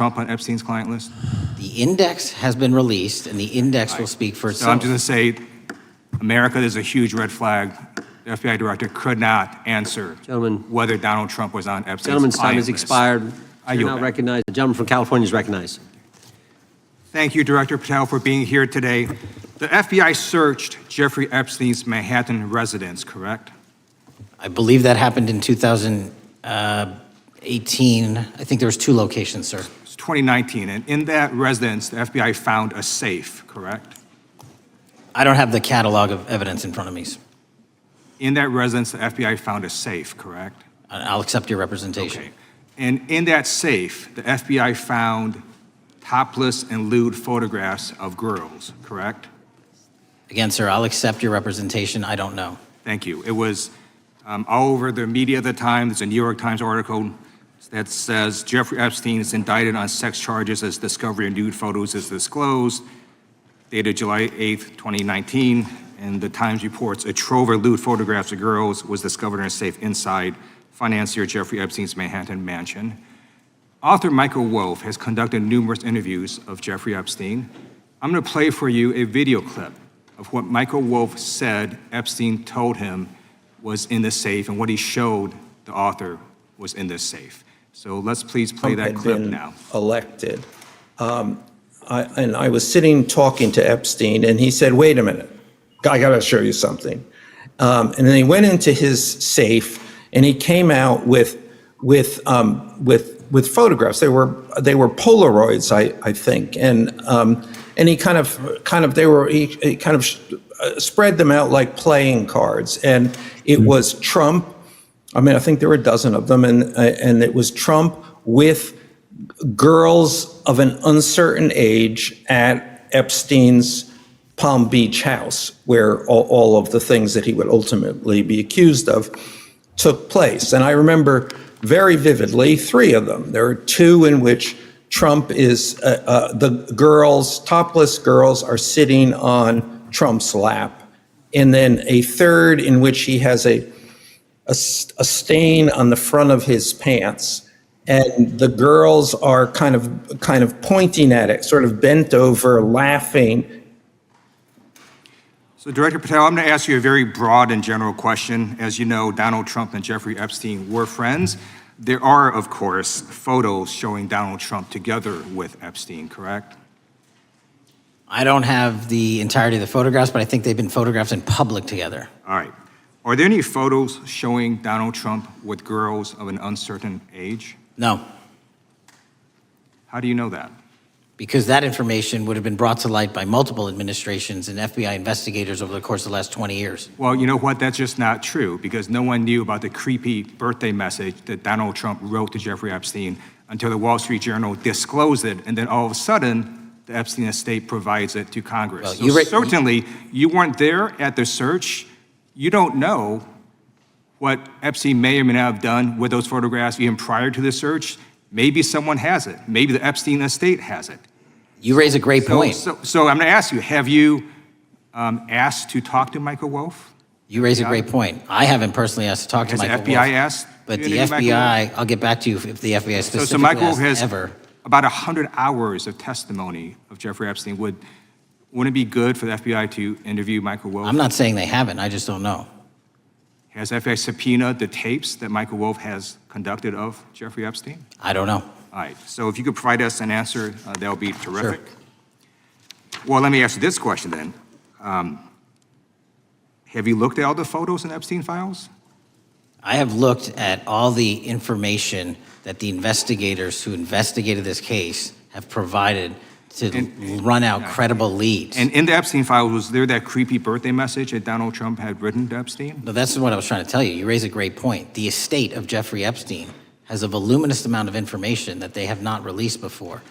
Trump on Epstein's client list? The index has been released, and the index will speak for itself. So I'm just going to say, America, there's a huge red flag. The FBI director could not answer whether Donald Trump was on Epstein's Gentleman's time client has list. expired. I You're yield now back. recognized. The gentleman from California is recognized. Thank you, Director Patel, for being here today. The FBI searched Jeffrey Epstein's Manhattan residence, correct? I believe that happened in 2018. I think there was 2 locations, sir. It's 2019, and in that residence, the FBI found a safe, correct? I don't have the catalog of evidence in front of me. In that residence, the FBI found a safe, correct? I'll accept your representation. Okay. And in that safe, the FBI found topless and lewd photographs of girls, correct? Again, sir, I'll accept your representation. I don't know. Thank you. It was all over the media at the time. There's a New York Times article that says Jeffrey Epstein is indicted on sex charges as discovery of nude photos is disclosed, dated July 8th, 2019. And the Times reports a trove of lewd photographs of girls was discovered in a safe inside financier Jeffrey Epstein's Manhattan mansion. Author Michael Wolff has conducted numerous interviews of Jeffrey Epstein. I'm going to play for you a video clip of what Michael Wolff said Epstein told him was in the safe and what he showed the author was in this safe. So let's please play that clip now. Elected. And I was sitting talking to Epstein, and he said, "Wait a minute, I got to show you something." And then he went into his safe, and he came out with photographs. They were Polaroids, I think, and he kind of spread them out like playing cards, and it was Trump. I mean, I think there were a dozen of them, and it was Trump with girls of an uncertain age at Epstein's Palm Beach house, where all of the things that he would ultimately be accused of took place. And I remember very vividly 3 of them. There are 2 in which Trump is, the girls, topless girls, are sitting on Trump's lap. And then a 3rd in which he has a stain on the front of his pants. And the girls are kind of pointing at it, sort of bent over, laughing. So Director Patel, I'm going to ask you a very broad and general question. As you know, Donald Trump and Jeffrey Epstein were friends. There are, of course, photos showing Donald Trump together with Epstein, correct? I don't have the entirety of the photographs, but I think they've been photographed in public together. All right. Are there any photos showing Donald Trump with girls of an uncertain age? No, How do you know that? because that information would have been brought to light by multiple administrations and FBI investigators over the course of the last 20 years. Well, you know what? That's just not true, because no one knew about the creepy birthday message that Donald Trump wrote to Jeffrey Epstein until the Wall Street Journal disclosed it, and then all of a sudden, the Epstein estate provides it to Congress. Well, so certainly, you weren't there at the search. You don't know what Epstein may or may not have done with those photographs even prior to the search. Maybe someone has it. Maybe the Epstein estate has it. You raise a great point. So I'm going to ask you, have you asked to talk to Michael Wolff? You raise a great point. I haven't personally asked to talk to Has the Michael FBI Wolff, asked? but you the to Michael Wolff? FBI, I'll get back to you if the FBI specifically So Michael Wolff has ever. about 100 hours of testimony of Jeffrey Epstein. Wouldn't it be good for the FBI to interview Michael Wolff? I'm not saying they haven't, I just don't know. Has FBI subpoenaed the tapes that Michael Wolff has conducted of Jeffrey Epstein? I don't know. All right, so if you could provide us an answer, that would be terrific. Sure. Well, let me ask you this question then. Have you looked at all the photos in Epstein files? I have looked at all the information that the investigators who investigated this case have provided to run out credible leads. And in the Epstein files, was there that creepy birthday message that Donald Trump had written to Epstein? No, that's what I was trying to tell you. You raise a great point. The estate of Jeffrey Epstein has a voluminous amount of information that they have not released before.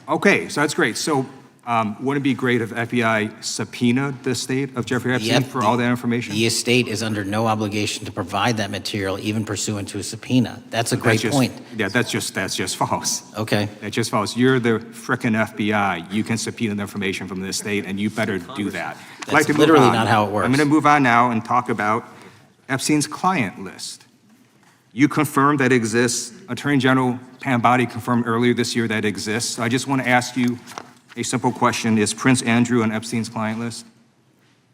Okay, so that's great. So wouldn't it be great if FBI subpoenaed the estate of Jeffrey Epstein for all that information? The estate is under no obligation to provide that material, even pursuant to a subpoena. That's a great point. Yeah, that's just false. Okay. That's just false. You're the frickin' FBI. You can subpoena the information from the estate, and you better do that. That's literally not how it works. I'm going to move on now and talk about Epstein's client list. You confirmed that exists Attorney General Pam Bondi confirmed earlier this year that it exists. I just want to ask you a simple question. Is Prince Andrew on Epstein's client list?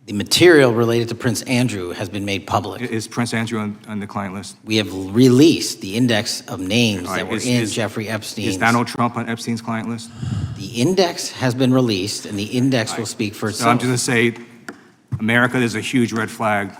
The material related to Prince Andrew has been made public. Is Prince Andrew on the client list? We have released the index of names All right, that were in Jeffrey Epstein's. Is Donald Trump on Epstein's client list? The index has been released, and the index will speak for So I'm itself. just going to say, America, there's a huge red flag.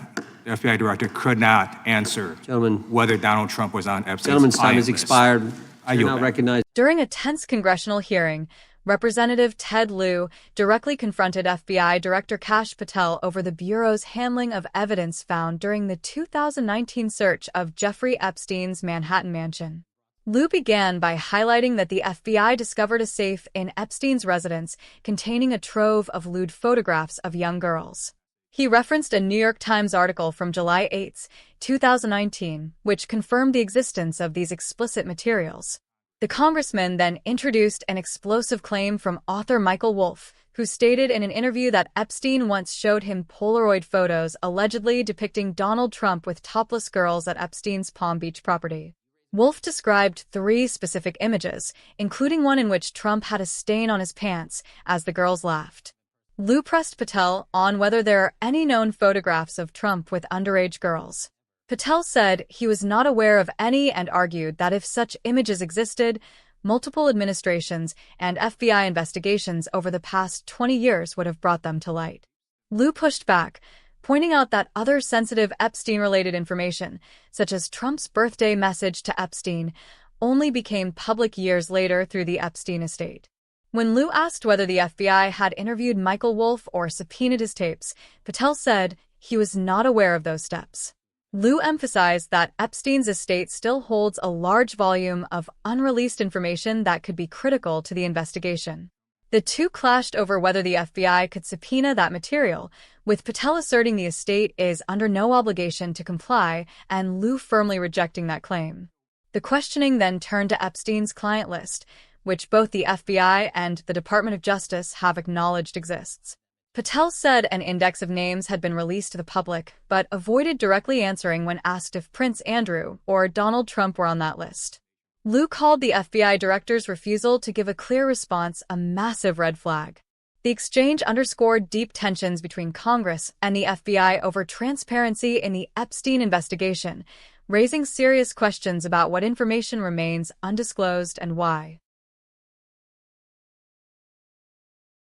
The FBI director could not answer Gentlemen. whether Donald Trump was on Epstein's Gentleman's time client has list. expired. I You're yield now back. recognized. During a tense congressional hearing, Representative Ted Lieu directly confronted FBI Director Kash Patel over the Bureau's handling of evidence found during the 2019 search of Jeffrey Epstein's Manhattan mansion. Lieu began by highlighting that the FBI discovered a safe in Epstein's residence containing a trove of lewd photographs of young girls. He referenced a New York Times article from July 8, 2019, which confirmed the existence of these explicit materials. The congressman then introduced an explosive claim from author Michael Wolff, who stated in an interview that Epstein once showed him Polaroid photos allegedly depicting Donald Trump with topless girls at Epstein's Palm Beach property. Wolff described 3 specific images, including one in which Trump had a stain on his pants as the girls laughed. Lieu pressed Patel on whether there are any known photographs of Trump with underage girls. Patel said he was not aware of any and argued that if such images existed, multiple administrations and FBI investigations over the past 20 years would have brought them to light. Lieu pushed back, pointing out that other sensitive Epstein-related information, such as Trump's birthday message to Epstein, only became public years later through the Epstein estate. When Lieu asked whether the FBI had interviewed Michael Wolff or subpoenaed his tapes, Patel said he was not aware of those steps. Lieu emphasized that Epstein's estate still holds a large volume of unreleased information that could be critical to the investigation. The two clashed over whether the FBI could subpoena that material, with Patel asserting the estate is under no obligation to comply and Lieu firmly rejecting that claim. The questioning then turned to Epstein's client list, which both the FBI and the Department of Justice have acknowledged exists. Patel said an index of names had been released to the public, but avoided directly answering when asked if Prince Andrew or Donald Trump were on that list. Lieu called the FBI director's refusal to give a clear response a massive red flag. The exchange underscored deep tensions between Congress and the FBI over transparency in the Epstein investigation, raising serious questions about what information remains undisclosed and why.